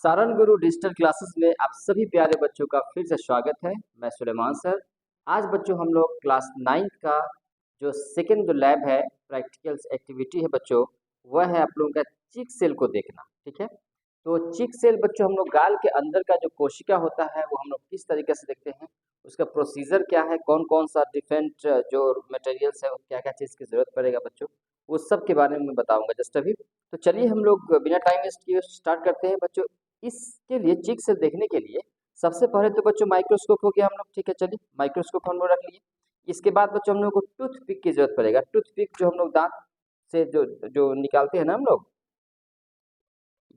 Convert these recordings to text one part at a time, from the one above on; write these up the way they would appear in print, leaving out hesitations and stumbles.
सारण गुरु digital classes में आप सभी प्यारे बच्चों का फिर से स्वागत है। मैं सुलेमान सर। आज बच्चों हम लोग क्लास 9 का जो सेकंड जो लैब है, प्रैक्टिकल्स एक्टिविटी है बच्चों, वह है आप लोगों का चिक सेल को देखना। ठीक है, तो चिक सेल बच्चों हम लोग गाल के अंदर का जो कोशिका होता है वो हम लोग किस तरीके से देखते हैं, उसका प्रोसीजर क्या है, कौन कौन सा डिफरेंट जो मटेरियल्स है, क्या क्या चीज़ की जरूरत पड़ेगा बच्चों, उस सब के बारे में मैं बताऊंगा जस्ट अभी। तो चलिए हम लोग बिना टाइम वेस्ट किए स्टार्ट करते हैं बच्चों। इसके लिए चिक सेल देखने के लिए सबसे पहले तो बच्चों माइक्रोस्कोप हो गया हम लोग। ठीक है, चलिए माइक्रोस्कोप हम लोग रख लिए। इसके बाद बच्चों हम लोग को टूथपिक की जरूरत पड़ेगा। टूथपिक जो हम लोग दांत से जो जो निकालते हैं ना हम लोग,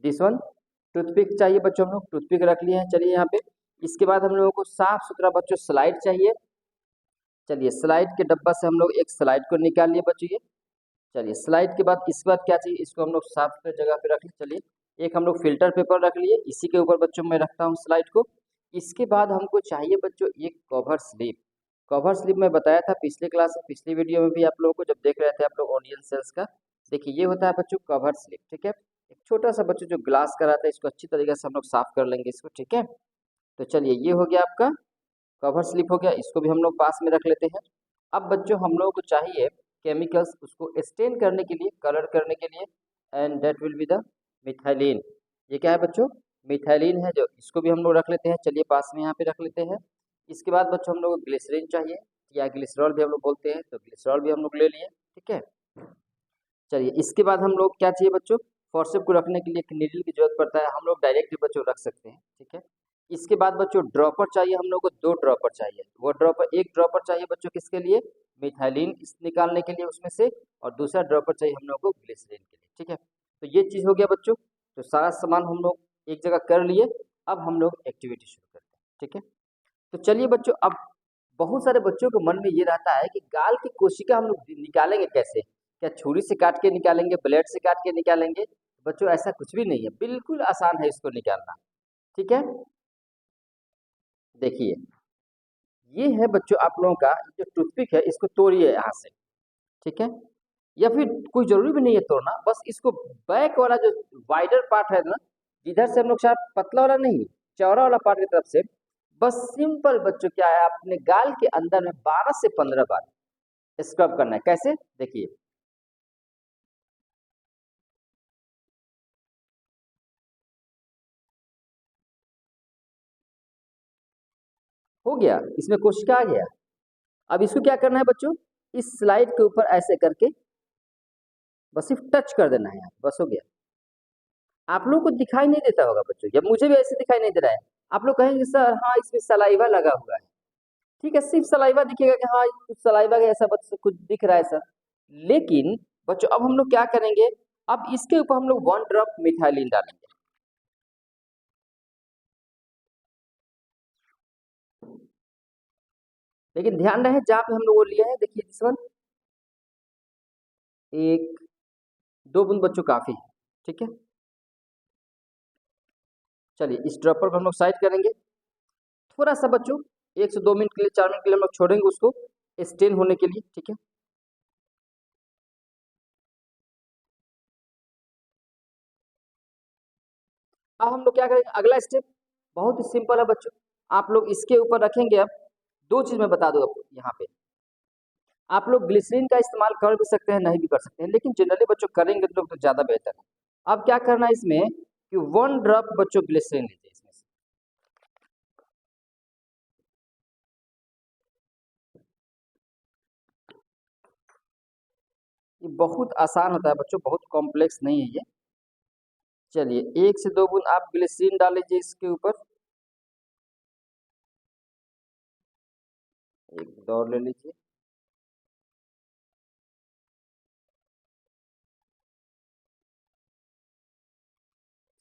दिस वन टूथपिक चाहिए बच्चों। हम लोग टूथपिक रख लिए हैं। चलिए यहाँ पे इसके बाद हम लोगों को साफ सुथरा बच्चों स्लाइड चाहिए। चलिए स्लाइड के डब्बा से हम लोग एक स्लाइड को निकाल लिए बच्चों ये। चलिए स्लाइड के बाद इसके बाद क्या चाहिए, इसको हम लोग साफ सुथरे जगह पे रख लिए। चलिए एक हम लोग फिल्टर पेपर रख लिए, इसी के ऊपर बच्चों मैं रखता हूँ स्लाइड को। इसके बाद हमको चाहिए बच्चों एक कवर स्लिप। कवर स्लिप मैं बताया था पिछले क्लास में, पिछली वीडियो में भी आप लोगों को जब देख रहे थे आप लोग ऑनियन सेल्स का। देखिए ये होता है बच्चों कवर स्लिप। ठीक है, एक छोटा सा बच्चों जो ग्लास का रहता है, इसको अच्छी तरीके से हम लोग साफ कर लेंगे इसको। ठीक है, तो चलिए ये हो गया आपका कवर स्लिप हो गया, इसको भी हम लोग पास में रख लेते हैं। अब बच्चों हम लोगों को चाहिए केमिकल्स उसको स्टेन करने के लिए, कलर करने के लिए, and that will be the methylene. ये क्या है बच्चों, मिथाइलिन है जो, इसको भी हम लोग रख लेते हैं। चलिए पास में यहाँ पे रख लेते हैं। इसके बाद बच्चों हम लोग को ग्लिसरीन चाहिए, या ग्लिसरॉल भी हम लोग बोलते हैं, तो ग्लिसरॉल भी हम लोग ले लिए। ठीक है, चलिए इसके बाद हम लोग क्या चाहिए बच्चों, फोर्सेप को रखने के लिए एक नीडल की जरूरत पड़ता है, हम लोग डायरेक्ट बच्चों रख सकते हैं। ठीक है, इसके बाद बच्चों ड्रॉपर चाहिए हम लोग को, 2 ड्रॉपर चाहिए। वो ड्रॉपर, एक ड्रॉपर चाहिए बच्चों किसके लिए, मिथाइलिन निकालने के लिए उसमें से, और दूसरा ड्रॉपर चाहिए हम लोग को ग्लिसरीन के लिए। ठीक है, तो ये चीज़ हो गया बच्चों। तो सारा सामान हम लोग एक जगह कर लिए। अब हम लोग एक्टिविटी शुरू करते हैं। ठीक है, तो चलिए बच्चों, अब बहुत सारे बच्चों के मन में ये रहता है कि गाल की कोशिका हम लोग निकालेंगे कैसे, क्या छुरी से काट के निकालेंगे, ब्लेड से काट के निकालेंगे। बच्चों ऐसा कुछ भी नहीं है, बिल्कुल आसान है इसको निकालना। ठीक है, देखिए ये है बच्चों आप लोगों का जो टूथपिक है, इसको तोड़िए यहाँ से। ठीक है, या फिर कोई जरूरी भी नहीं है तोड़ना, बस इसको बैक वाला जो वाइडर पार्ट है ना, इधर से हम लोग शायद पतला वाला नहीं, चौड़ा वाला पार्ट की तरफ से बस सिंपल बच्चों क्या है, अपने गाल के अंदर में 12 से 15 बार स्क्रब करना है। कैसे, देखिए हो गया, इसमें कोशिका आ गया। अब इसको क्या करना है बच्चों, इस स्लाइड के ऊपर ऐसे करके बस सिर्फ टच कर देना है यहाँ, बस हो गया। आप लोगों को दिखाई नहीं देता होगा बच्चों, जब मुझे भी ऐसे दिखाई नहीं दे रहा है। आप लोग कहेंगे सर हाँ इसमें सलाइवा लगा हुआ है। ठीक है, सिर्फ सलाइवा दिखेगा कि हाँ कुछ सलाइवा का ऐसा बच्चों कुछ दिख रहा है सर। लेकिन बच्चों अब हम लोग क्या करेंगे, अब इसके ऊपर हम लोग 1 ड्रॉप मिथाइलिन डालेंगे। लेकिन ध्यान रहे जहाँ पे हम लोग वो लिए हैं, देखिए इस वन, 1 2 बूंद बच्चों काफी है। ठीक है, चलिए इस ड्रॉपर को हम लोग साइड करेंगे। थोड़ा सा बच्चों 1 से 2 मिनट के लिए, 4 मिनट के लिए हम लोग छोड़ेंगे उसको स्टेन होने के लिए। ठीक है, अब हम लोग क्या करेंगे, अगला स्टेप बहुत ही सिंपल है बच्चों। आप लोग इसके ऊपर रखेंगे। अब 2 चीज मैं बता दूं आपको यहाँ पे, आप लोग ग्लिसरीन का इस्तेमाल कर भी सकते हैं, नहीं भी कर सकते हैं, लेकिन जनरली बच्चों करेंगे तो लोग तो ज्यादा बेहतर है। अब क्या करना है इसमें कि 1 ड्रॉप बच्चों ग्लिसरीन लीजिए इसमें से। ये बहुत आसान होता है बच्चों, बहुत कॉम्प्लेक्स नहीं है ये। चलिए 1 से 2 बूंद आप ग्लिसरीन डाल लीजिए इसके ऊपर। एक दौर ले लीजिए।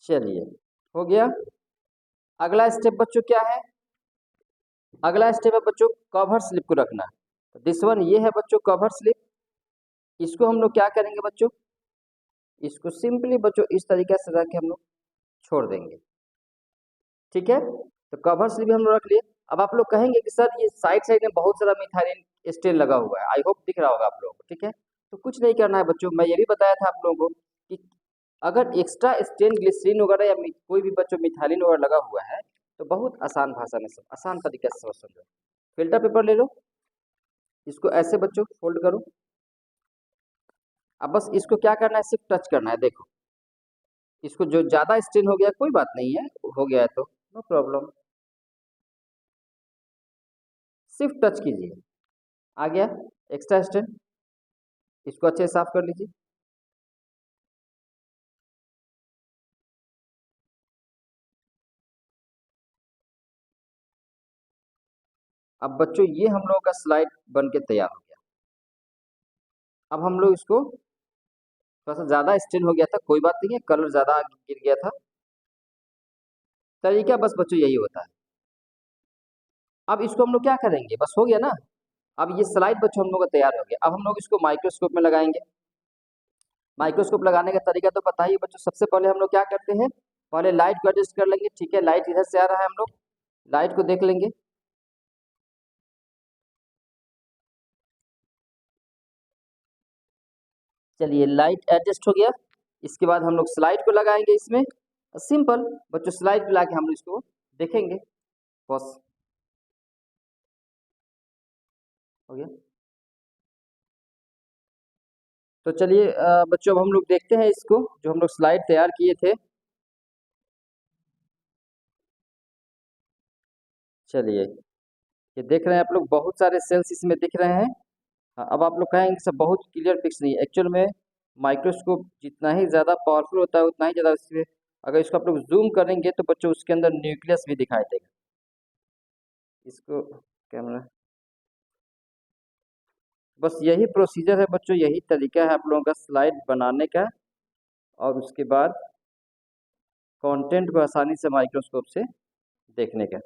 चलिए हो गया। अगला स्टेप बच्चों क्या है, अगला स्टेप है बच्चों कवर स्लिप को रखना। तो दिस वन ये है बच्चों कवर स्लिप। इसको हम लोग क्या करेंगे बच्चों, इसको सिंपली बच्चों इस तरीके से रख के हम लोग छोड़ देंगे। ठीक है, तो कवर स्लिप भी हम लोग रख लिए। अब आप लोग कहेंगे कि सर ये साइड साइड में बहुत सारा मिथाइलिन स्टेन लगा हुआ है, आई होप दिख रहा होगा आप लोगों को। ठीक है, तो कुछ नहीं करना है बच्चों, मैं ये भी बताया था आप लोगों को कि अगर एक्स्ट्रा स्टेन ग्लिसरीन वगैरह या कोई भी बच्चों मिथाइलिन वगैरह लगा हुआ है तो बहुत आसान भाषा में सब आसान तरीके से समझ समझो। फिल्टर पेपर ले लो, इसको ऐसे बच्चों फोल्ड करो। अब बस इसको क्या करना है, सिर्फ टच करना है। देखो इसको जो ज़्यादा स्टेन हो गया कोई बात नहीं है, हो गया है तो नो प्रॉब्लम, सिर्फ टच कीजिए, आ गया एक्स्ट्रा स्टेन। इसको अच्छे से साफ कर लीजिए। अब बच्चों ये हम लोगों का स्लाइड बन के तैयार हो गया। अब हम लोग इसको, थोड़ा सा ज़्यादा स्टेन हो गया था, कोई बात नहीं है, कलर ज़्यादा गिर गया था, तरीका बस बच्चों यही होता है। अब इसको हम लोग क्या करेंगे, बस हो गया ना। अब ये स्लाइड बच्चों हम लोग का तैयार हो गया। अब हम लोग इसको माइक्रोस्कोप में लगाएंगे। माइक्रोस्कोप लगाने का तरीका तो पता ही बच्चों। सबसे पहले हम लोग क्या करते हैं, पहले लाइट को एडजस्ट कर लेंगे। ठीक है, लाइट इधर से आ रहा है, हम लोग लाइट को देख लेंगे। चलिए लाइट एडजस्ट हो गया। इसके बाद हम लोग स्लाइड को लगाएंगे इसमें। सिंपल बच्चों, स्लाइड पे लाके हम लोग इसको देखेंगे बस, हो गया। तो चलिए बच्चों अब हम लोग देखते हैं इसको, जो हम लोग स्लाइड तैयार किए थे। चलिए ये देख रहे हैं आप लोग, बहुत सारे सेल्स इसमें दिख रहे हैं। हाँ, अब आप लोग कहेंगे सब बहुत क्लियर पिक्स नहीं है। एक्चुअल में माइक्रोस्कोप जितना ही ज़्यादा पावरफुल होता है उतना ही ज़्यादा इसमें, अगर इसको आप लोग जूम करेंगे तो बच्चों उसके अंदर न्यूक्लियस भी दिखाई देगा। इसको कैमरा, बस यही प्रोसीजर है बच्चों, यही तरीका है आप लोगों का स्लाइड बनाने का, और उसके बाद कंटेंट को आसानी से माइक्रोस्कोप से देखने का।